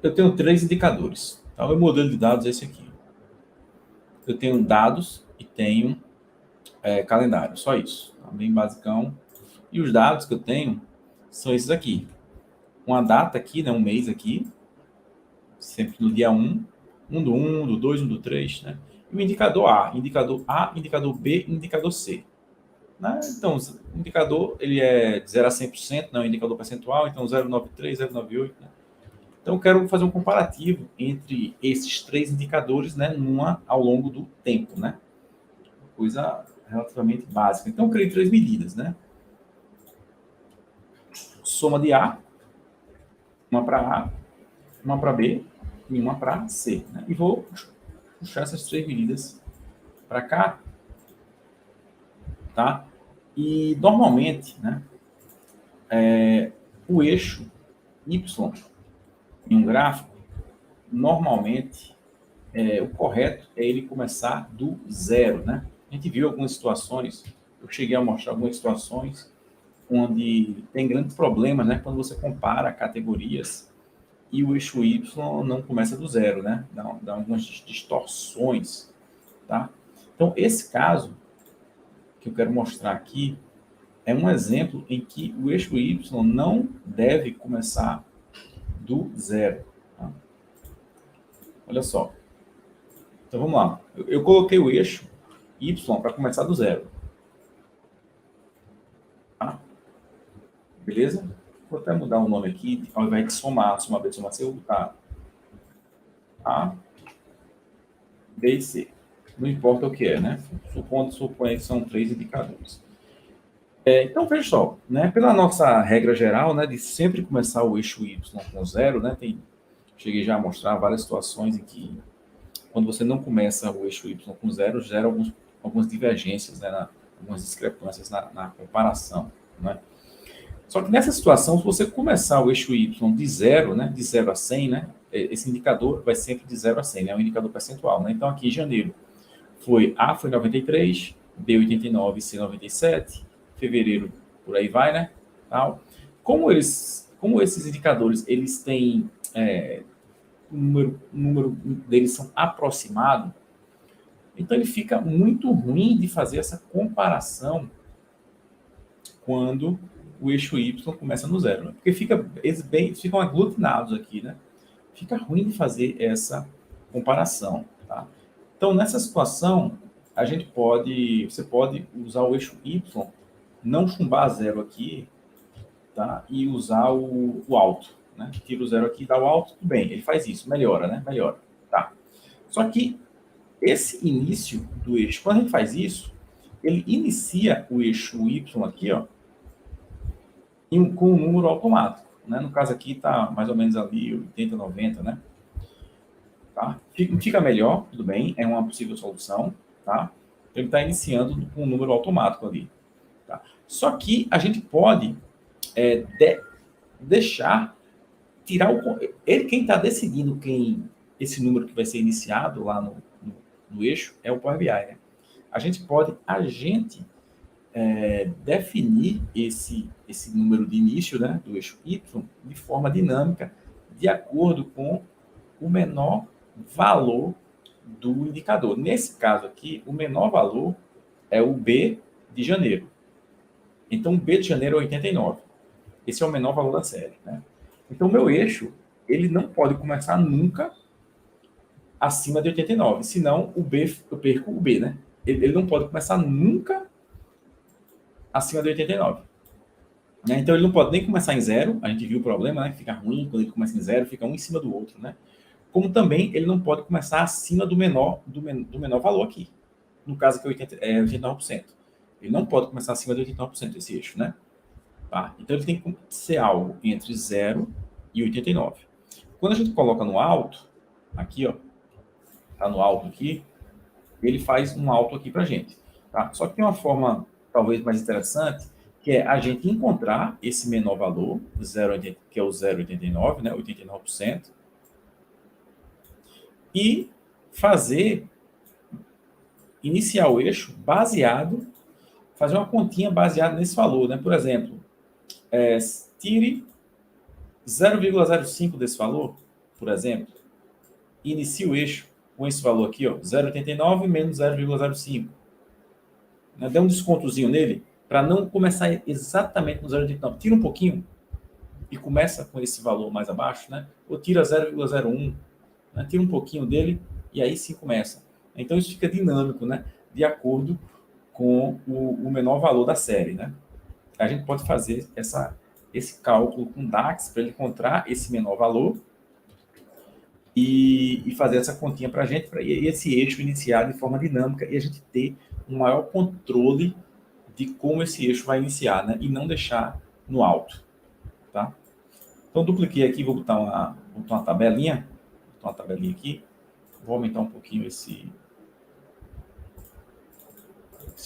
eu tenho três indicadores. Tá? O meu modelo de dados é esse aqui. Eu tenho dados e tenho calendário, só isso. Tá? Bem basicão. E os dados que eu tenho são esses aqui. Uma data aqui, né, um mês aqui, sempre no dia 1, 1 do 1, do 2, 1 do 3, né? E o indicador A, indicador B, indicador C. Né? Então, o indicador ele é de 0 a 100%, não é um indicador percentual, então 0,93, 0,98. Né? Então, eu quero fazer um comparativo entre esses três indicadores, né, ao longo do tempo, né? Coisa relativamente básica. Então, eu criei três medidas, né? Soma de A, uma para A, uma para B e uma para C. Né? E vou puxar essas três medidas para cá, tá? E normalmente, né, o eixo Y em um gráfico, normalmente o correto é ele começar do zero, né? A gente viu algumas situações, eu cheguei a mostrar algumas situações onde tem grandes problemas, né? Quando você compara categorias e o eixo Y não começa do zero, né? Dá algumas distorções, tá? Então, esse caso que eu quero mostrar aqui é um exemplo em que o eixo Y não deve começar do zero. Tá? Olha só. Então, vamos lá. Eu coloquei o eixo Y para começar do zero. Tá? Beleza? Vou até mudar o nome aqui, ao invés de somar B, somar C, eu vou botar A, B e C. Não importa o que é, né? Suponha que são três indicadores. Então, veja só, né? Pela nossa regra geral, né, de sempre começar o eixo Y com zero, né? Cheguei já a mostrar várias situações em que, quando você não começa o eixo Y com zero, gera algumas divergências, né? Algumas discrepâncias na comparação, né? Só que nessa situação, se você começar o eixo Y de zero, né? De 0 a 100, né? Esse indicador vai sempre de 0 a 100, né? É um indicador percentual, né? Então, aqui em janeiro, A foi 93, B 89, C 97, fevereiro por aí vai, né? Tal. Como esses indicadores eles têm o número deles são aproximado, então ele fica muito ruim de fazer essa comparação quando o eixo Y começa no zero, né? Porque eles ficam aglutinados aqui, né? Fica ruim de fazer essa comparação, tá? Então, nessa situação, você pode usar o eixo Y, não chumbar zero aqui, tá? E usar o alto, né? Tira o zero aqui e dá o alto, tudo bem, ele faz isso, melhora, né? Melhora, tá? Só que esse início do eixo, quando a gente faz isso, ele inicia o eixo Y aqui, ó, com um número automático, né? No caso aqui está mais ou menos ali 80, 90, né? Tá? Fica melhor, tudo bem, é uma possível solução, tá? Ele está iniciando com um número automático ali. Tá? Só que a gente pode tirar quem está decidindo esse número que vai ser iniciado lá no eixo é o Power BI, né? A gente pode definir esse número de início, né, do eixo Y de forma dinâmica, de acordo com o menor valor do indicador. Nesse caso aqui, o menor valor é o B de janeiro. Então, o B de janeiro é 89. Esse é o menor valor da série, né? Então, o meu eixo, ele não pode começar nunca acima de 89, senão eu perco o B, né? Ele não pode começar nunca acima de 89. Né? Então, ele não pode nem começar em zero, a gente viu o problema, né? Fica ruim quando ele começa em zero, fica um em cima do outro, né? Como também ele não pode começar acima do menor valor aqui. No caso aqui é 89%. Ele não pode começar acima de 89% esse eixo, né? Tá? Então ele tem que ser algo entre 0 e 89. Quando a gente coloca no alto, aqui, ó, tá no alto aqui, ele faz um alto aqui pra gente. Tá? Só que tem uma forma talvez mais interessante, que é a gente encontrar esse menor valor, que é o 0,89, né? 89%, e iniciar o eixo fazer uma continha baseada nesse valor, né? Por exemplo, tire 0,05 desse valor, por exemplo, inicia o eixo com esse valor aqui, ó, 0,89 menos 0,05. Né? Dê um descontozinho nele para não começar exatamente no 0,89. Tira um pouquinho e começa com esse valor mais abaixo, né? Ou tira 0,01, né? Tira um pouquinho dele e aí sim começa. Então isso fica dinâmico, né? De acordo com o menor valor da série, né? A gente pode fazer esse cálculo com DAX para ele encontrar esse menor valor e fazer essa continha para a gente, para esse eixo iniciar de forma dinâmica e a gente ter um maior controle de como esse eixo vai iniciar, né? E não deixar no alto, tá? Então, dupliquei aqui, vou botar uma tabelinha, aqui, vou aumentar um pouquinho esse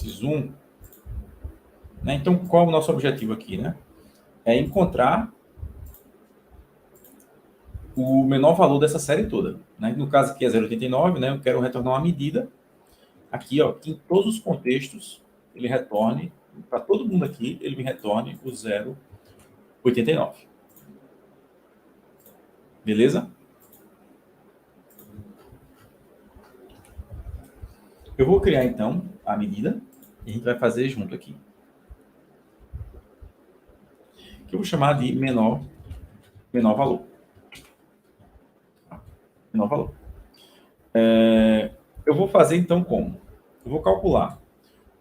zoom, né? Então, qual é o nosso objetivo aqui, né? É encontrar o menor valor dessa série toda, né? No caso aqui é 0,89, né? Eu quero retornar uma medida aqui, ó, que em todos os contextos ele retorne, para todo mundo aqui, ele me retorne o 0,89. Beleza? Eu vou criar, então, a medida e a gente vai fazer junto aqui. Que eu vou chamar de menor valor. Menor valor. Eu vou fazer, então, como? Eu vou calcular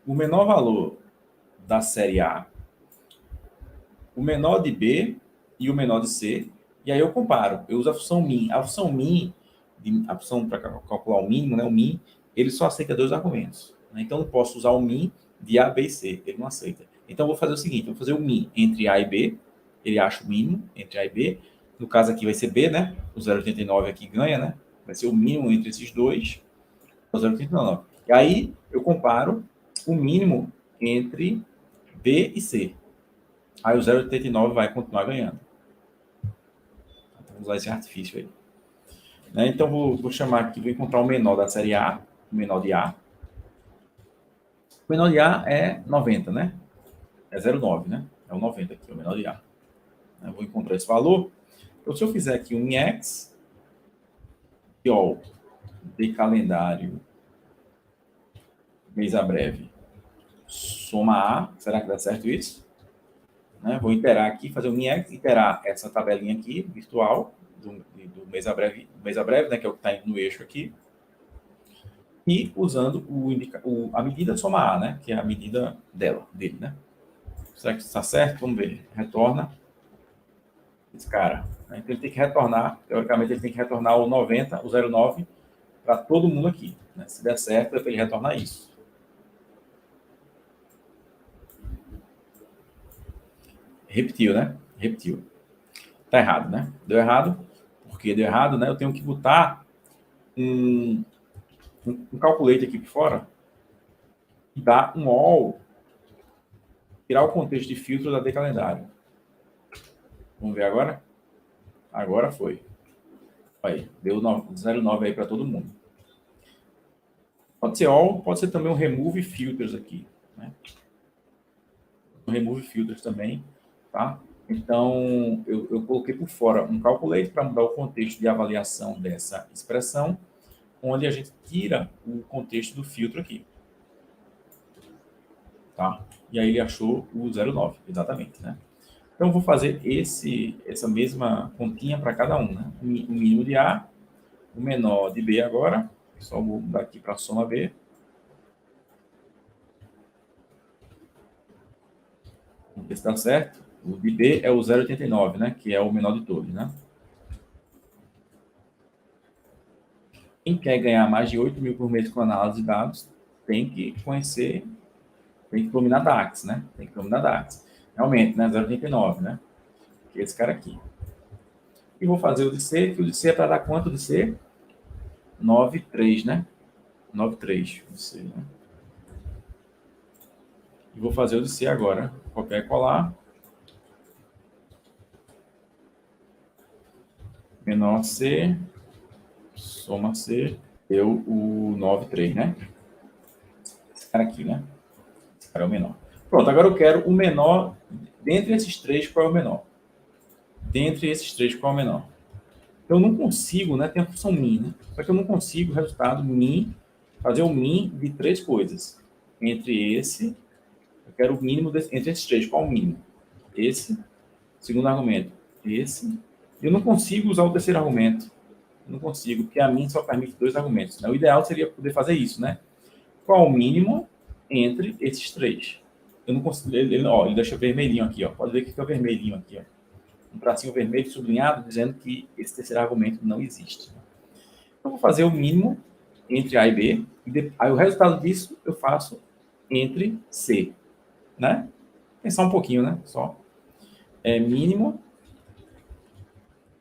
o menor valor da série A, o menor de B e o menor de C, e aí eu comparo. Eu uso a função min. A função min, a função para calcular o mínimo, né, o min, ele só aceita 2 argumentos. Né? Então, eu não posso usar o min de A, B e C. Ele não aceita. Então, eu vou fazer o seguinte. Eu vou fazer o min entre A e B. Ele acha o mínimo entre A e B. No caso aqui vai ser B, né? O 0,89 aqui ganha, né? Vai ser o mínimo entre esses dois. O 0,89. E aí, eu comparo o mínimo entre B e C. Aí o 0,89 vai continuar ganhando. Vamos usar esse artifício aí. Né? Então, vou chamar aqui, vou encontrar o menor da série A, o menor de A. O menor de A é 90, né? É 0,9, né? É o 90 aqui, o menor de A. Eu vou encontrar esse valor. Então, se eu fizer aqui um IX, ó, de calendário, mês a breve, soma A, será que dá certo isso? Né? Vou iterar aqui, fazer um IX, iterar essa tabelinha aqui, virtual, do mês a breve, né, que é o que está no eixo aqui, e usando a medida soma A, né, que é a medida dele, né? Será que está certo? Vamos ver. Retorna esse cara. Então ele tem que retornar, teoricamente ele tem que retornar o 90, o 0,9 para todo mundo aqui. Né? Se der certo, é para ele retornar isso. Repetiu, né? Repetiu. Tá errado, né? Deu errado. Porque deu errado, né? Eu tenho que botar um calculate aqui por fora e dar um all, tirar o contexto de filtro da decalendário. Vamos ver agora? Agora foi. Aí, deu 0,9 aí para todo mundo. Pode ser all, pode ser também um remove filters aqui. Né? Remove filters também, tá? Então, eu coloquei por fora um calculate para mudar o contexto de avaliação dessa expressão, onde a gente tira o contexto do filtro aqui. Tá? E aí ele achou o 0,9, exatamente, né? Então, eu vou fazer essa mesma continha para cada um, né? O mínimo de A, o menor de B agora, só vou mudar aqui para a soma B. Vamos ver se está certo. O de B é o 0,89, né? Que é o menor de todos, né? Quem quer ganhar mais de 8 mil por mês com análise de dados tem que conhecer, tem que dominar DAX, né? Tem que dominar DAX. Realmente, né? 0,89, né? Que é esse cara aqui. E vou fazer o de C, que o de C é para dar quanto de C? 9,3, né? 9,3 de C, né? E vou fazer o de C agora. Copiar e colar. Menor C, soma C, deu o 9,3, né? Esse cara aqui, né? Esse cara é o menor. Pronto, agora eu quero o menor. Dentre esses três, qual é o menor? Dentre esses três, qual é o menor? eu não consigo, né? Tem a função min, né? Só que eu não consigo o resultado min, fazer o min de três coisas. Entre esse, eu quero o mínimo entre esses três. Qual o mínimo? Esse, segundo argumento, esse. Eu não consigo usar o terceiro argumento. Eu não consigo, porque a min só permite dois argumentos. Né? O ideal seria poder fazer isso, né? Qual o mínimo entre esses três? Eu não consigo. Ele deixa vermelhinho aqui, ó. Pode ver que fica vermelhinho aqui, ó. Um tracinho vermelho sublinhado dizendo que esse terceiro argumento não existe. Eu vou fazer o mínimo entre A e B, e aí o resultado disso eu faço entre C, né? Pensar um pouquinho, né? Só. É mínimo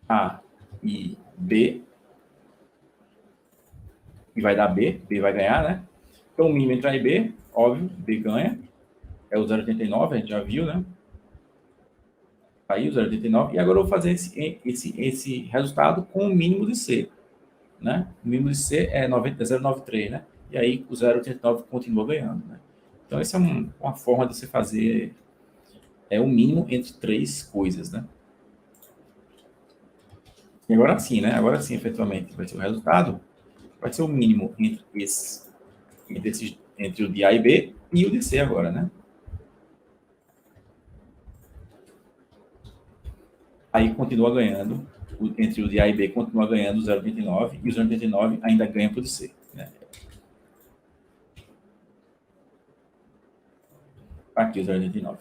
A e B, e vai dar B, B vai ganhar, né? Então, o mínimo entre A e B, óbvio, B ganha, é o 0,89, a gente já viu, né? Aí o 0,89, e agora eu vou fazer esse resultado com o mínimo de C, né? O mínimo de C é 0,93, né? E aí o 0,89 continua ganhando, né? Então, essa é uma forma de você fazer o mínimo entre três coisas, né? E agora sim, né? Agora sim, efetivamente, vai ser o resultado, vai ser o mínimo entre o de A e B e o de C agora, né? Aí continua ganhando, entre o de A e B continua ganhando 0,89 e o 0,89 ainda ganha por C, né? Aqui o 0,89.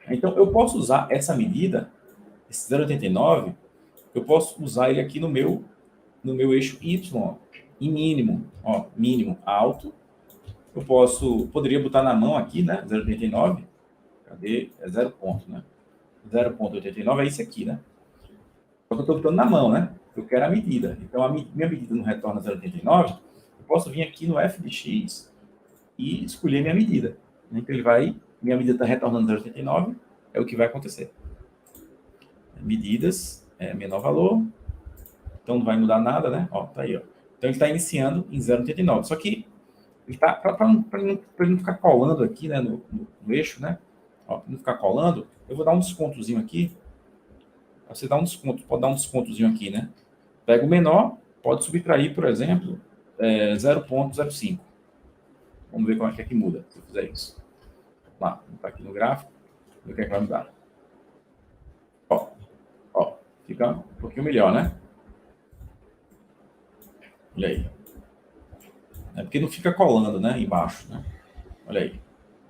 Então, eu posso usar essa medida, esse 0,89, eu posso usar ele aqui no meu eixo Y, ó, em mínimo, ó, mínimo alto. Eu poderia botar na mão aqui, né, 0,89, cadê? É 0 ponto, né? 0,89 é isso aqui, né? Só que eu estou botando na mão, né? Eu quero a medida. Então, minha medida não retorna 0,89, eu posso vir aqui no f de x e escolher minha medida. Então, minha medida está retornando 0,89, é o que vai acontecer. Medidas, menor valor, então não vai mudar nada, né? Ó, tá aí, ó. Então, ele está iniciando em 0,89. Só que, para ele não ficar colando aqui, né, no eixo, né? Ó, para não ficar colando, eu vou dar um descontozinho aqui. Você dá um desconto, pode dar um descontozinho aqui, né? Pega o menor, pode subtrair, por exemplo, 0,05. Vamos ver como é que muda se eu fizer isso. Lá, tá aqui no gráfico, ver o que é que vai mudar. Ó, fica um pouquinho melhor, né? Olha aí. É porque não fica colando, né, embaixo, né? Olha aí,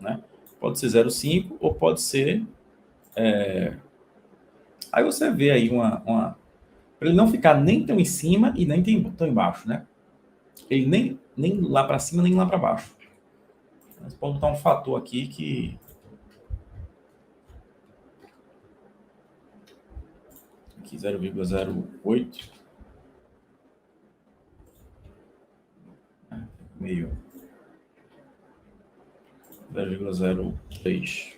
né? Pode ser 0,5 ou pode ser... Aí você vê aí para ele não ficar nem tão em cima e nem tão embaixo, né? Ele nem lá para cima, nem lá para baixo. Mas pode botar um fator aqui que... Aqui 0,08. Meio. 0,03.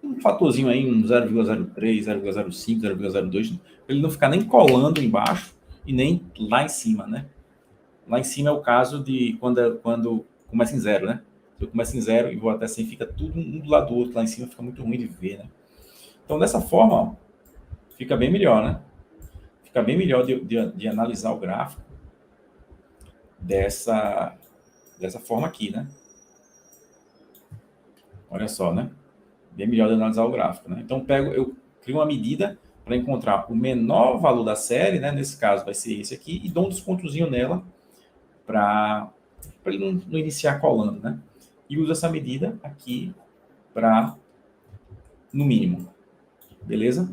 Um fatorzinho aí, um 0,03, 0,05, 0,02, ele não ficar nem colando embaixo e nem lá em cima, né? Lá em cima é o caso de quando começa em zero, né? Se eu começo em zero e vou até 100, fica tudo um do lado do outro lá em cima, fica muito ruim de ver, né? Então, dessa forma, ó, fica bem melhor, né? Fica bem melhor de analisar o gráfico dessa forma aqui, né? Olha só, né? Bem melhor de analisar o gráfico, né? Então, eu crio uma medida para encontrar o menor valor da série, né? Nesse caso, vai ser esse aqui, e dou um descontozinho nela para ele não iniciar colando, né? E uso essa medida aqui para no mínimo. Beleza?